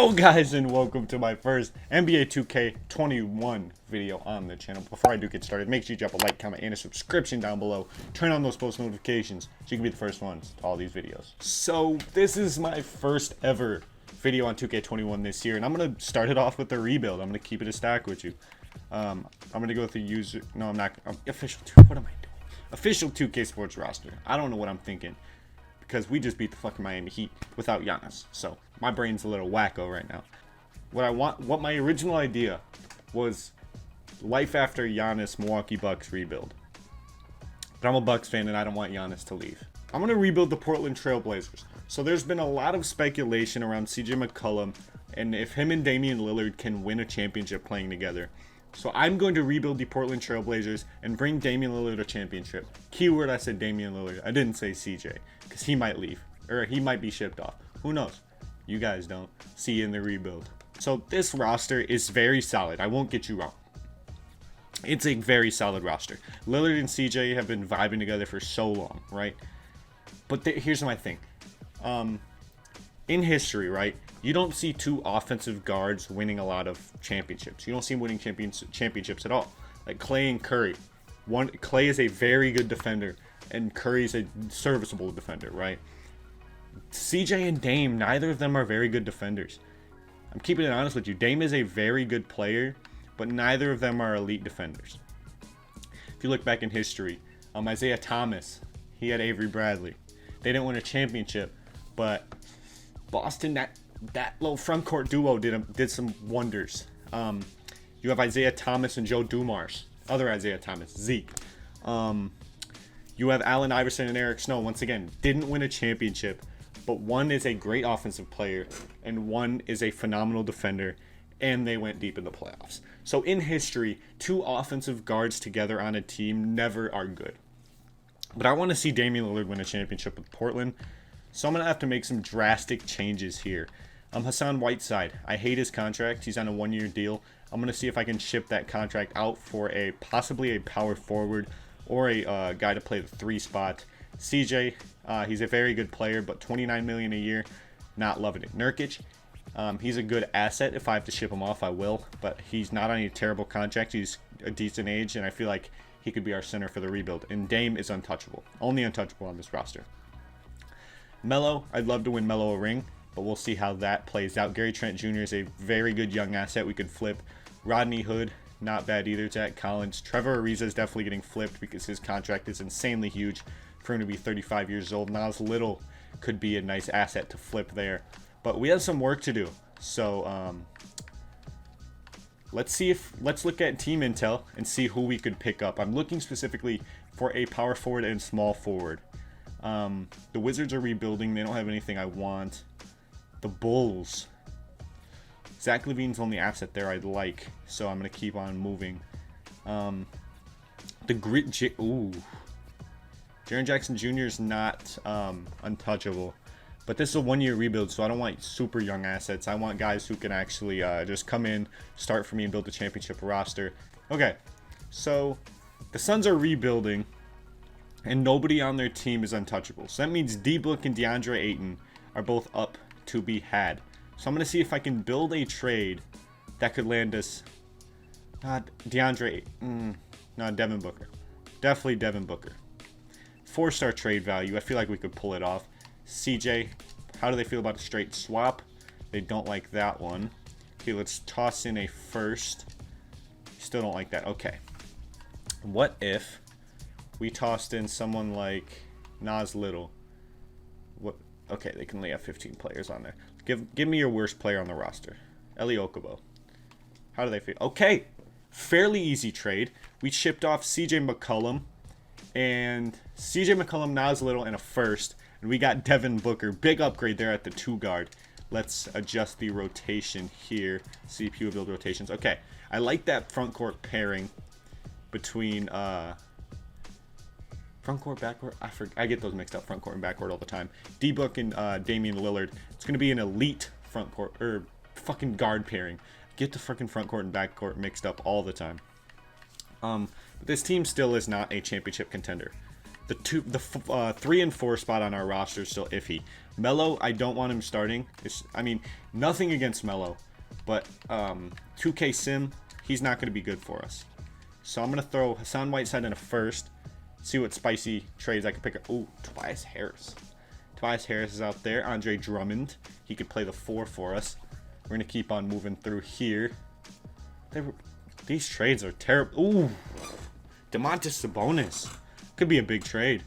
Yo guys, and welcome to my first NBA 2K21 video on the channel. Before I do get started, make sure you drop a like, comment, and a subscription down below. Turn on those post notifications so you can be the first ones to all these videos. So this is my first ever video on 2K21 this year, and I'm going to start it off with the rebuild. I'm going to keep it a stack with you. I'm going to go with the user, no I'm not, official 2, what am I doing? Official 2K Sports roster. I don't know what I'm thinking, because we just beat the fucking Miami Heat without Giannis. So my brain's a little wacko right now. What my original idea was life after Giannis Milwaukee Bucks rebuild. But I'm a Bucks fan and I don't want Giannis to leave. I'm going to rebuild the Portland Trail Blazers. So there's been a lot of speculation around CJ McCollum and if him and Damian Lillard can win a championship playing together. So I'm going to rebuild the Portland Trail Blazers and bring Damian Lillard a championship. Keyword, I said Damian Lillard. I didn't say CJ because he might leave or he might be shipped off. Who knows? You guys don't. See you in the rebuild. So this roster is very solid. I won't get you wrong. It's a very solid roster. Lillard and CJ have been vibing together for so long, right? But here's my thing. In history, right? You don't see two offensive guards winning a lot of championships. You don't see them winning championships at all. Like Clay and Curry. Clay is a very good defender, and Curry is a serviceable defender, right? CJ and Dame, neither of them are very good defenders. I'm keeping it honest with you. Dame is a very good player, but neither of them are elite defenders. If you look back in history, Isaiah Thomas, he had Avery Bradley. They didn't win a championship, but Boston, that little front court duo did some wonders. You have Isaiah Thomas and Joe Dumars, other Isaiah Thomas, Zeke. You have Allen Iverson and Eric Snow. Once again, didn't win a championship, but one is a great offensive player and one is a phenomenal defender, and they went deep in the playoffs. So in history, two offensive guards together on a team never are good. But I want to see Damian Lillard win a championship with Portland, so I'm going to have to make some drastic changes here. Hassan Whiteside, I hate his contract. He's on a one-year deal. I'm going to see if I can ship that contract out for possibly a power forward or a guy to play the 3 spot. CJ, he's a very good player, but $29 million a year, not loving it. Nurkic, he's a good asset. If I have to ship him off, I will, but he's not on a terrible contract. He's a decent age, and I feel like he could be our center for the rebuild. And Dame is untouchable, only untouchable on this roster. Melo, I'd love to win Melo a ring, but we'll see how that plays out. Gary Trent Jr. is a very good young asset we could flip. Rodney Hood, not bad either. Jack Collins. Trevor Ariza is definitely getting flipped because his contract is insanely huge for him to be 35 years old. Nas Little could be a nice asset to flip there. But we have some work to do. So let's look at team intel and see who we could pick up. I'm looking specifically for a power forward and small forward. The Wizards are rebuilding. They don't have anything I want. The Bulls. Zach LaVine's only asset there I'd like, so I'm going to keep on moving. The Grit... Ooh. Jaren Jackson Jr. is not untouchable. But this is a one-year rebuild, so I don't want super young assets. I want guys who can actually just come in, start for me, and build a championship roster. Okay, so the Suns are rebuilding, and nobody on their team is untouchable. So that means D-Book and DeAndre Ayton are both up to be had. So I'm going to see if I can build a trade that could land us... Devin Booker. Definitely Devin Booker. 4-star trade value. I feel like we could pull it off. CJ, how do they feel about a straight swap? They don't like that one. Okay, let's toss in a first. Still don't like that. Okay. What if we tossed in someone like Nas Little? What? Okay, they can only have 15 players on there. Give me your worst player on the roster. Eli Okubo. How do they feel? Okay. Fairly easy trade. We shipped off CJ McCollum. And CJ McCollum, Nas Little, and a first. And we got Devin Booker. Big upgrade there at the 2 guard. Let's adjust the rotation here. CPU build rotations. Okay. I like that front court pairing between front court, backcourt. I get those mixed up. Front court and backcourt all the time. D-Book and Damian Lillard. It's going to be an elite front court or fucking guard pairing. Get the fucking front court and backcourt mixed up all the time. But this team still is not a championship contender. The 3 and 4 spot on our roster is still iffy. Melo, I don't want him starting. I mean, nothing against Melo, but 2K Sim, he's not going to be good for us. So I'm going to throw Hassan Whiteside in a first. See what spicy trades I can pick up. Ooh, Tobias Harris. Tobias Harris is out there. Andre Drummond. He could play the 4 for us. We're going to keep on moving through here. These trades are terrible. Ooh. Domantas Sabonis. Could be a big trade.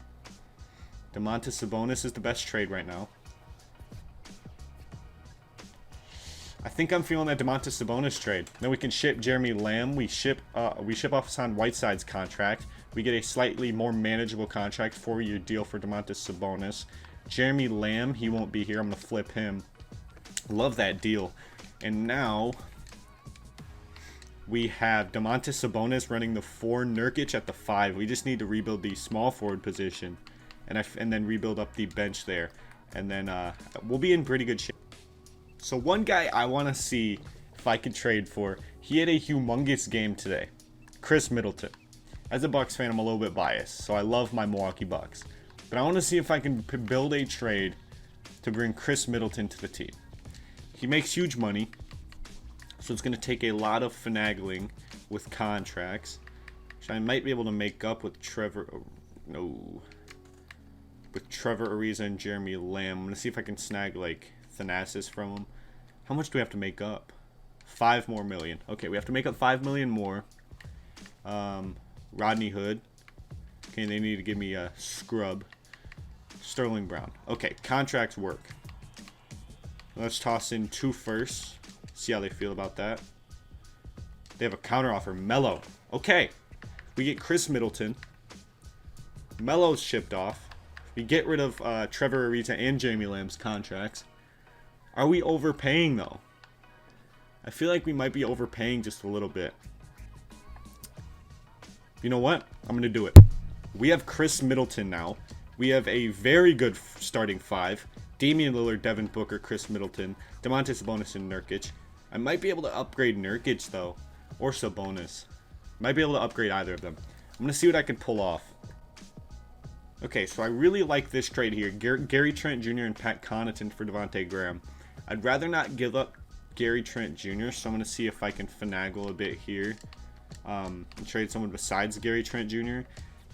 Domantas Sabonis is the best trade right now. I think I'm feeling that Domantas Sabonis trade. Then we can ship Jeremy Lamb. We ship off Hassan Whiteside's contract. We get a slightly more manageable contract, 4-year deal for Domantas Sabonis. Jeremy Lamb, he won't be here. I'm going to flip him. Love that deal. And now we have Domantas Sabonis running the 4, Nurkic at the 5. We just need to rebuild the small forward position and then rebuild up the bench there. And then we'll be in pretty good shape. So one guy I want to see if I can trade for, he had a humongous game today. Chris Middleton. As a Bucks fan, I'm a little bit biased, so I love my Milwaukee Bucks. But I want to see if I can build a trade to bring Chris Middleton to the team. He makes huge money, so it's going to take a lot of finagling with contracts, which I might be able to make up with Trevor Ariza and Jeremy Lamb. I'm going to see if I can snag like Thanasis from him. How much do we have to make up? $5 million. Okay, we have to make up $5 million more. Rodney Hood. Okay, they need to give me a scrub. Sterling Brown. Okay, contracts work. Let's toss in 2 firsts. See how they feel about that. They have a counteroffer. Melo. Okay. We get Chris Middleton. Melo's shipped off. We get rid of Trevor Ariza and Jamie Lamb's contracts. Are we overpaying, though? I feel like we might be overpaying just a little bit. You know what? I'm going to do it. We have Chris Middleton now. We have a very good starting 5. Damian Lillard, Devin Booker, Chris Middleton, Domantas Sabonis, and Nurkic. I might be able to upgrade Nurkic, though. Or Sabonis. Might be able to upgrade either of them. I'm going to see what I can pull off. Okay, so I really like this trade here. Gary Trent Jr. and Pat Connaughton for Devontae Graham. I'd rather not give up Gary Trent Jr., so I'm going to see if I can finagle a bit here. And trade someone besides Gary Trent Jr.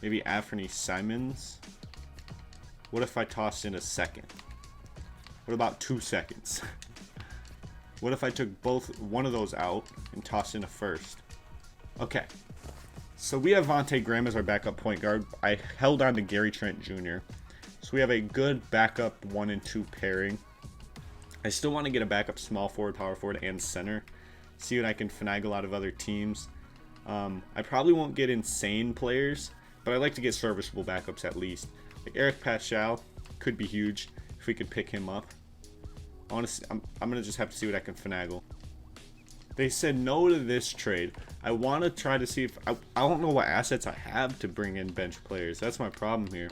Maybe Anthony Simons. What if I tossed in a second? What about 2 seconds? What if I took one of those out and tossed in a first? Okay. So we have Devontae Graham as our backup point guard. I held on to Gary Trent Jr. So we have a good backup 1 and 2 pairing. I still want to get a backup small forward, power forward, and center. See what I can finagle out of other teams. I probably won't get insane players, but I like to get serviceable backups at least. Like Eric Paschal could be huge if we could pick him up. Honestly, I'm gonna just have to see what I can finagle. They said no to this trade. I want to try to see if I don't know what assets I have to bring in bench players. That's my problem here.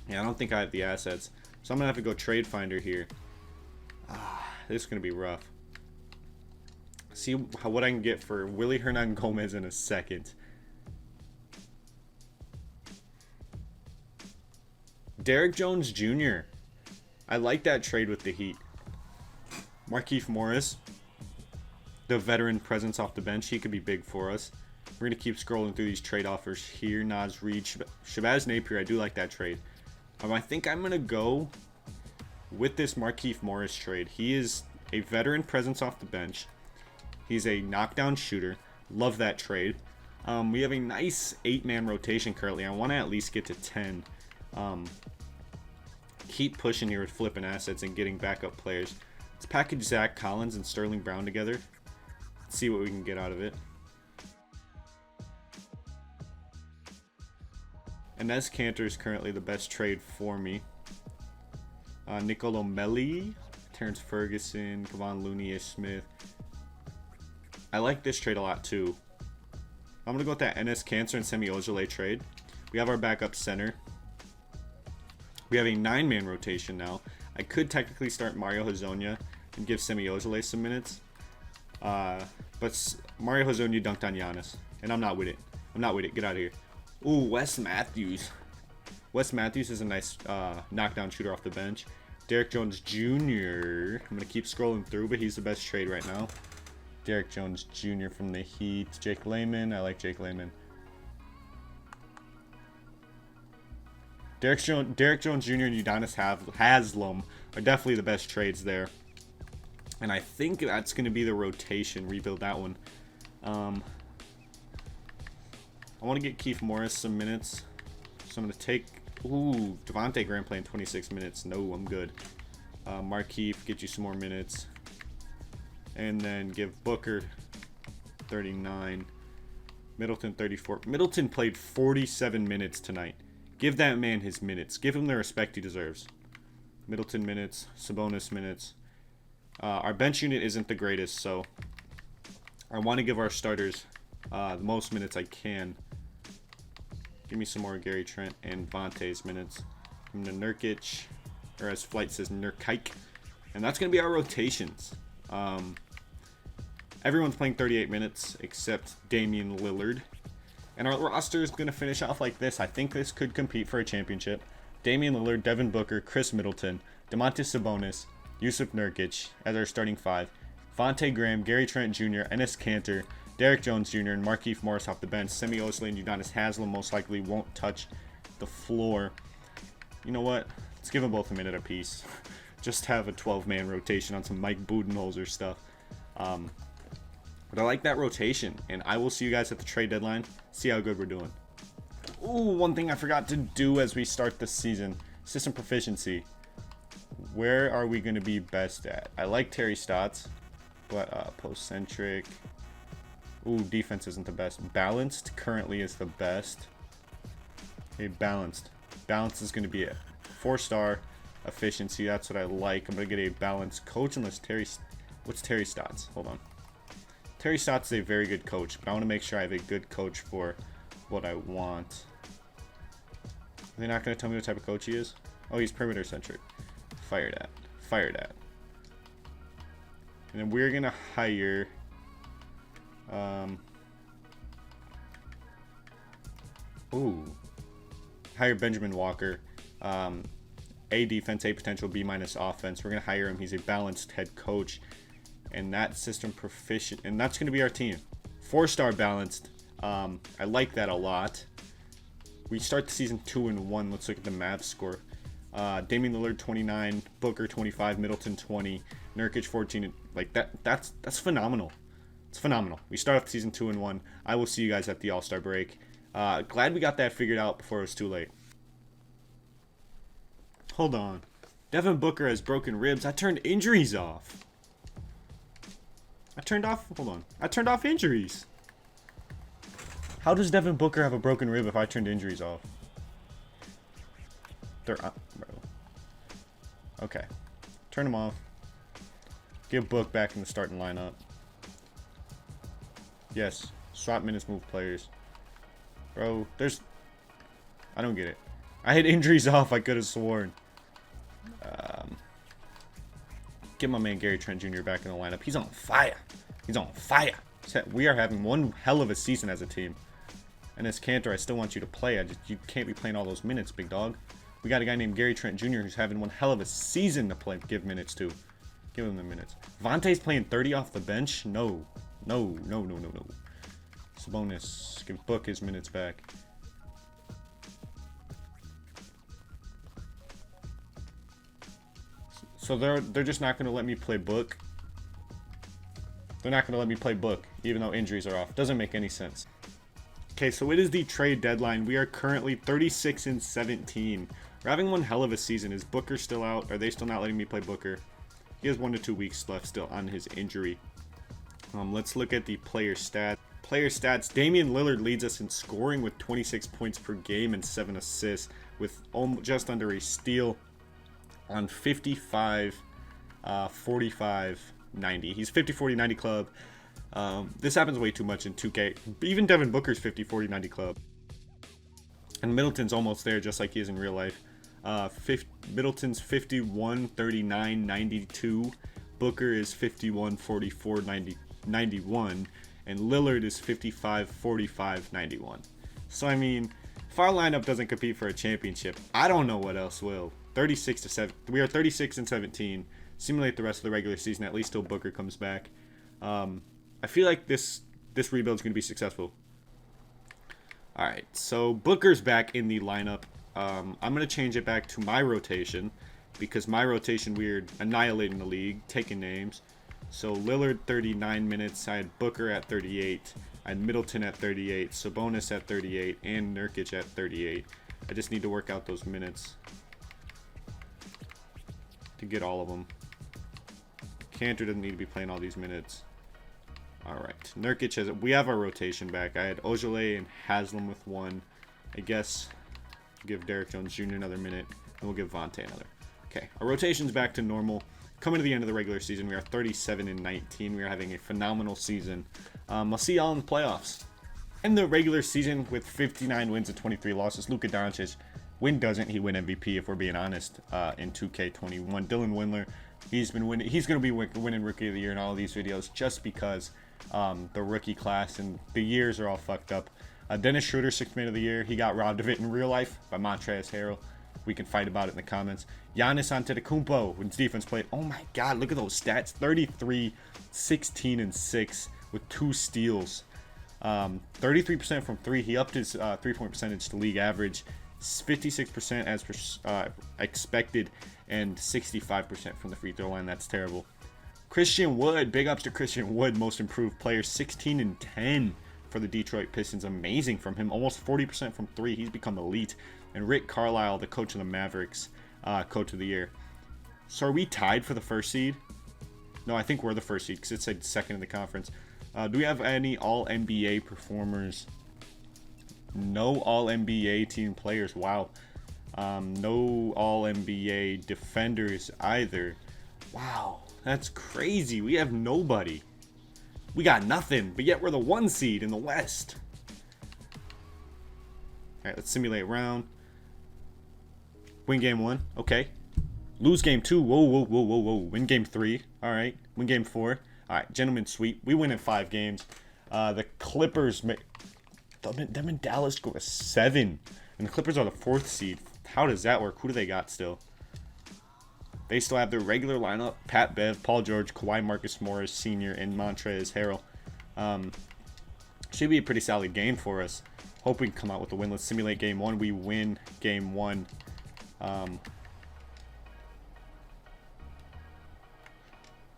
Yeah, I don't think I have the assets, so I'm gonna have to go trade finder here. This is gonna be rough. See what I can get for Willie Hernan Gomez in a second. Derrick Jones Jr. I like that trade with the Heat. Markieff Morris, the veteran presence off the bench, he could be big for us. We're going to keep scrolling through these trade offers here. Naz Reid, Shabazz Napier, I do like that trade. I think I'm going to go with this Markieff Morris trade. He is a veteran presence off the bench. He's a knockdown shooter. Love that trade. We have a nice 8-man rotation currently. I want to at least get to 10. Keep pushing here with flipping assets and getting backup players. Let's package Zach Collins and Sterling Brown together. See what we can get out of it. Enes Kanter is currently the best trade for me. Mcollum, Terrence Ferguson, Kevon Looney, Smith. I like this trade a lot too. I'm going to go with that Enes Kanter and Semi Ojeleye trade. We have our backup center. We have a 9-man rotation now. I could technically start Mario Hezonja and give Semi Ojeleye some minutes. But Mario Hezonja dunked on Giannis, and I'm not with it. I'm not with it. Get out of here. Ooh, Wes Matthews. Wes Matthews is a nice knockdown shooter off the bench. Derrick Jones Jr. I'm going to keep scrolling through, but he's the best trade right now. Derrick Jones Jr. from the Heat. Jake Layman. I like Jake Layman. Derrick Jones Jr. and Udonis Haslem are definitely the best trades there. And I think that's going to be the rotation. Rebuild that one. I want to get Keith Morris some minutes. So I'm going to take... Ooh, Devontae Graham playing 26 minutes. No, I'm good. Markieff, get you some more minutes. And then give Booker 39. Middleton 34. Middleton played 47 minutes tonight. Give that man his minutes. Give him the respect he deserves. Middleton minutes. Sabonis minutes. Our bench unit isn't the greatest, so I want to give our starters the most minutes I can. Give me some more Gary Trent and Vontae's minutes. I'm going to Nurkic, or as Flight says, Nurkic. And that's going to be our rotations. Everyone's playing 38 minutes except Damian Lillard. And our roster is going to finish off like this. I think this could compete for a championship. Damian Lillard, Devin Booker, Chris Middleton, Domantas Sabonis, Yusuf Nurkic as our starting five. Vontae Graham, Gary Trent Jr., Enes Kanter, Derrick Jones Jr., and Markieff Morris off the bench. Semi Osley and Udonis Haslem most likely won't touch the floor. You know what? Let's give them both a minute apiece. Just have a 12-man rotation on some Mike Budenholzer stuff. But I like that rotation, and I will see you guys at the trade deadline. See how good we're doing. Ooh, one thing I forgot to do as we start the season. System proficiency. Where are we going to be best at? I like Terry Stotts, but post-centric. Ooh, defense isn't the best. Balanced currently is the best. Okay, balanced. Balanced is going to be it. 4-star efficiency. That's what I like. I'm going to get a balanced coach unless Terry... What's Terry Stotts? Hold on. Terry Stotts is a very good coach, but I want to make sure I have a good coach for what I want. Are they not going to tell me what type of coach he is? Oh, he's perimeter centric. Fire that. Fire that. And then we're going to hire... hire Benjamin Walker. A defense, A potential, B- offense. We're going to hire him. He's a balanced head coach. And that system proficient, and that's going to be our team. 4-star balanced. I like that a lot. We start the season 2-1. Let's look at the Mavs score. Damian Lillard 29, Booker 25, Middleton 20, Nurkic 14. Like that's phenomenal. It's phenomenal. We start off the season 2-1. I will see you guys at the All-Star break. Glad we got that figured out before it was too late. Hold on. Devin Booker has broken ribs. I turned injuries off. I turned off injuries. How does Devin Booker have a broken rib if I turned injuries off? Bro. Okay. Turn them off. Get Book back in the starting lineup. Yes. Swap minutes, move players. Bro, I don't get it. I had injuries off, I could have sworn. Get my man Gary Trent Jr. back in the lineup. He's on fire. He's on fire. We are having one hell of a season as a team. And as Cantor, I still want you to play. You can't be playing all those minutes, big dog. We got a guy named Gary Trent Jr. who's having one hell of a season to give minutes to. Give him the minutes. Vontae's playing 30 off the bench? No. No. Sabonis. Give Book his minutes back. So they're just not going to let me play Book. They're not going to let me play Book, even though injuries are off. Doesn't make any sense. Okay, so it is the trade deadline. We are currently 36-17. We're having one hell of a season. Is Booker still out? Are they still not letting me play Booker? He has 1 to 2 weeks left still on his injury. Let's look at the player stats. Player stats. Damian Lillard leads us in scoring with 26 points per game and 7 assists, with just under a steal on 55, 45, 90. He's 50, 40, 90 club. This happens way too much in 2K. Even Devin Booker's 50, 40, 90 club. And Middleton's almost there, just like he is in real life. Middleton's 51, 39, 92. Booker is 51, 44, 90, 91. and Lillard is 55, 45, 91. So, I mean, if our lineup doesn't compete for a championship, I don't know what else will. 36 to 7. We are 36 and 17. Simulate the rest of the regular season, at least till Booker comes back. I feel like this rebuild is going to be successful. All right, so Booker's back in the lineup. I'm going to change it back to my rotation because my rotation, we're annihilating the league, taking names. So Lillard 39 minutes. I had Booker at 38. I had Middleton at 38. Sabonis at 38. And Nurkic at 38. I just need to work out those minutes to get all of them. Cantor doesn't need to be playing all these minutes. All right. Nurkic has it. We have our rotation back. I had Ojale and Haslam with 1. I guess give Derek Jones Jr. another minute. And we'll give Vontae another. Okay. Our rotation's back to normal. Coming to the end of the regular season, we are 37 and 19. We are having a phenomenal season. I'll see y'all in the playoffs. In the regular season with 59 wins and 23 losses, Luka Doncic, when doesn't he win MVP if we're being honest, in 2K21. Dylan Windler, he's been winning. He's going to be winning Rookie of the Year in all of these videos just because the rookie class and the years are all fucked up. Dennis Schroeder, 6th Man of the Year. He got robbed of it in real life by Montrezl Harrell. We can fight about it in the comments. Giannis Antetokounmpo, when his defense played. Oh my God, look at those stats. 33, 16, and 6 with 2 steals. 33% from 3. He upped his 3-point percentage to league average. 56% as expected, and 65% from the free throw line. That's terrible. Christian Wood, big ups to Christian Wood, most improved player. 16 and 10 for the Detroit Pistons. Amazing from him. Almost 40% from 3. He's become elite. And Rick Carlisle, the coach of the Mavericks, coach of the year. So are we tied for the first seed? No, I think we're the first seed because it said second in the conference. Do we have any All-NBA performers? No All-NBA team players. Wow. No All-NBA defenders either. Wow. That's crazy. We have nobody. We got nothing, but yet we're the 1 seed in the West. All right, let's simulate round. Win game 1. Okay. Lose game 2. Whoa, whoa, whoa, whoa, whoa. Win game 3. All right. Win game 4. All right. Gentlemen sweep. We win in 5 games. The Clippers, them and Dallas go to 7. And the Clippers are the 4th seed. How does that work? Who do they got still? They still have their regular lineup. Pat Bev, Paul George, Kawhi Marcus Morris Sr., and Montrezl Harrell. Should be a pretty solid game for us. Hope we can come out with a win. Let's simulate game 1. We win game 1.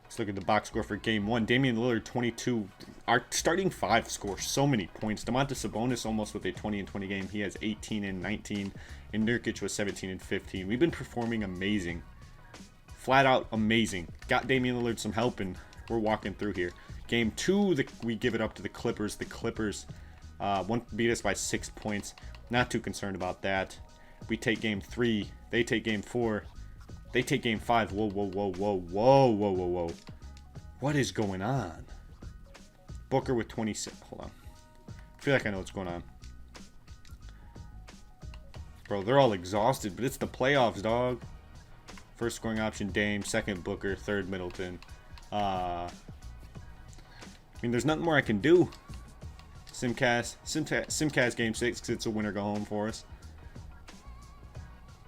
Let's look at the box score for game 1. Damian Lillard, 22. Our starting 5 scores so many points. Domantas Sabonis almost with a 20 and 20 game. He has 18 and 19. And Nurkic was 17 and 15. We've been performing amazing. Flat out amazing. Got Damian Lillard some help, and we're walking through here. Game 2, we give it up to the Clippers. The Clippers beat us by 6 points. Not too concerned about that. We take game 3. They take game 4. They take game 5. Whoa, whoa, whoa, whoa, whoa, whoa, whoa, whoa. What is going on? Booker with 26. Hold on. I feel like I know what's going on. Bro, they're all exhausted, but it's the playoffs, dog. First scoring option, Dame. Second, Booker. Third, Middleton. I mean, there's nothing more I can do. Simcast game 6 because it's a winner go home for us.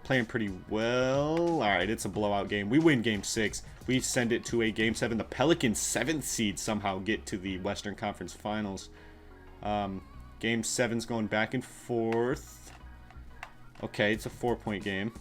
Playing pretty well. Alright, it's a blowout game. We win game 6. We send it to a game 7. The Pelicans, 7th seed, somehow get to the Western Conference Finals. Game 7's going back and forth. Okay, it's a 4-point game.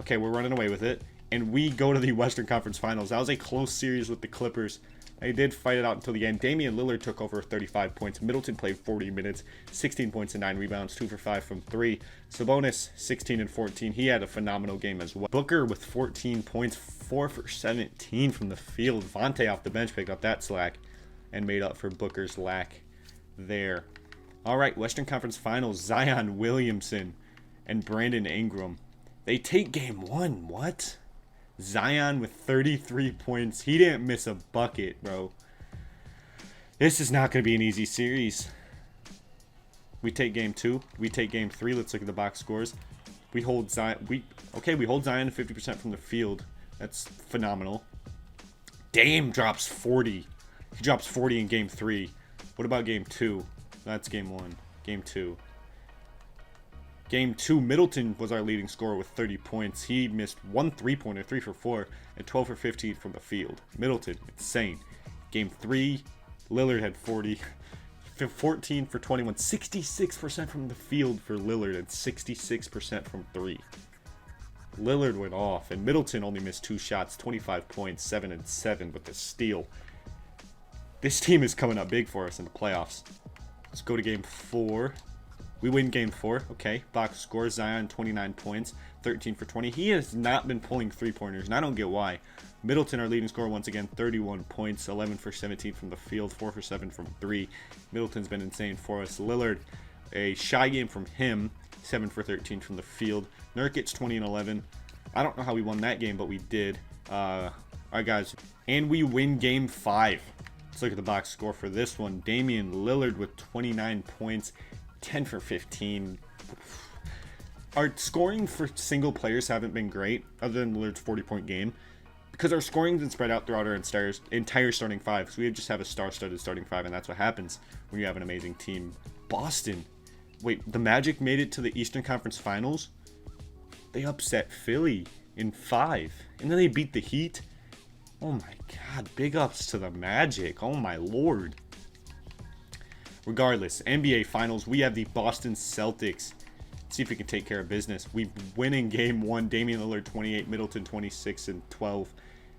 Okay, we're running away with it. And we go to the Western Conference Finals. That was a close series with the Clippers. They did fight it out until the end. Damian Lillard took over 35 points. Middleton played 40 minutes, 16 points and 9 rebounds, 2 for 5 from 3. Sabonis, 16 and 14. He had a phenomenal game as well. Booker with 14 points, 4 for 17 from the field. Vontae off the bench picked up that slack and made up for Booker's lack there. All right, Western Conference Finals. Zion Williamson and Brandon Ingram. They take game 1. What? Zion with 33 points. He didn't miss a bucket, bro. This is not going to be an easy series. We take game 2. We take game 3. Let's look at the box scores. We hold Zion. We hold Zion 50% from the field. That's phenomenal. Dame drops 40. He drops 40 in game 3. What about game 2? That's game 1. Game 2. Game 2, Middleton was our leading scorer with 30 points. He missed 1 3-pointer, 3 for 4, and 12 for 15 from the field. Middleton, insane. Game 3, Lillard had 40, 14 for 21, 66% from the field for Lillard, and 66% from 3. Lillard went off, and Middleton only missed 2 shots, 25 points, 7 and 7 with the steal. This team is coming up big for us in the playoffs. Let's go to game 4. We win game 4. Okay. Box score. Zion, 29 points. 13 for 20. He has not been pulling 3-pointers, and I don't get why. Middleton, our leading scorer, once again, 31 points. 11 for 17 from the field. 4 for 7 from 3. Middleton's been insane for us. Lillard, a shy game from him. 7 for 13 from the field. Nurkic, 20 and 11. I don't know how we won that game, but we did. All right, guys. And we win game 5. Let's look at the box score for this one. Damian Lillard with 29 points. 10 for 15. Our scoring for single players haven't been great, other than Lillard's 40-point game, because our scoring's been spread out throughout our entire starting 5. So we just have a star-studded starting 5, and that's what happens when you have an amazing team. Boston. Wait, the Magic made it to the Eastern Conference Finals? They upset Philly in 5, and then they beat the Heat? Oh my god, big ups to the Magic. Oh my lord. Regardless, NBA Finals, we have the Boston Celtics. Let's see if we can take care of business. We win in game 1. Damian Lillard, 28. Middleton, 26 and 12.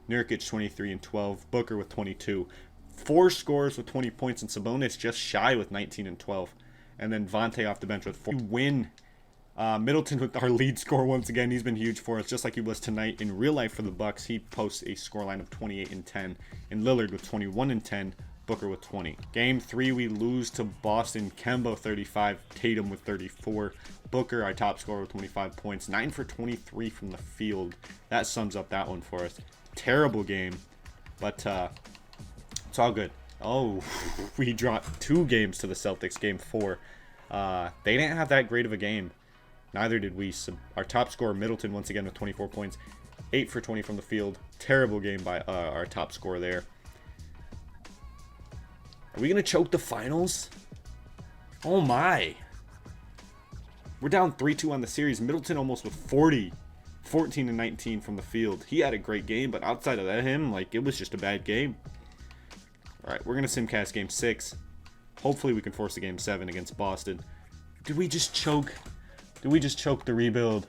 Nurkic, 23 and 12. Booker with 22. 4 scorers with 20 points, and Sabonis just shy with 19 and 12. And then Vontae off the bench with 4. We win. Middleton with our lead score once again. He's been huge for us, just like he was tonight. In real life for the Bucks, he posts a scoreline of 28 and 10. And Lillard with 21 and 10. Booker with 20. Game 3, we lose to Boston. Kemba 35, Tatum with 34. Booker, our top scorer, with 25 points. 9 for 23 from the field. That sums up that one for us. Terrible game, but it's all good. Oh, we dropped 2 games to the Celtics. Game 4. They didn't have that great of a game. Neither did we. Our top scorer, Middleton, once again with 24 points. 8 for 20 from the field. Terrible game by our top scorer there. Are we going to choke the finals? Oh my. We're down 3-2 on the series. Middleton almost with 40. 14 and 19 from the field. He had a great game, but outside of that, it was just a bad game. Alright, we're going to simcast game 6. Hopefully we can force a game 7 against Boston. Did we just choke? Did we just choke the rebuild?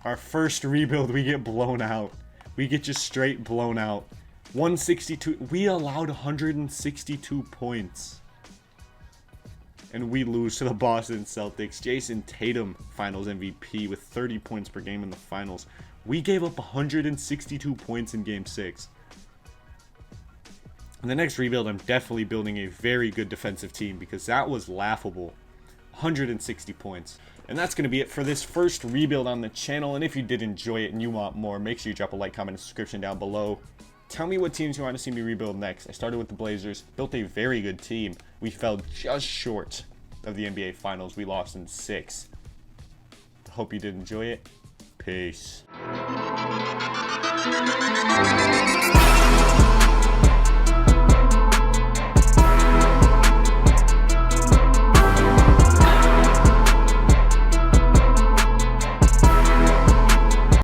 Our first rebuild, we get blown out. We get just straight blown out. 162. We allowed 162 points. And we lose to the Boston Celtics. Jason Tatum, finals MVP with 30 points per game in the finals. We gave up 162 points in game 6. In the next rebuild, I'm definitely building a very good defensive team, because that was laughable. 160 points. And that's going to be it for this first rebuild on the channel. And if you did enjoy it and you want more, make sure you drop a like, comment, and subscription down below. Tell me what teams you want to see me rebuild next. I started with the Blazers, built a very good team. We fell just short of the NBA Finals. We lost in 6. Hope you did enjoy it. Peace.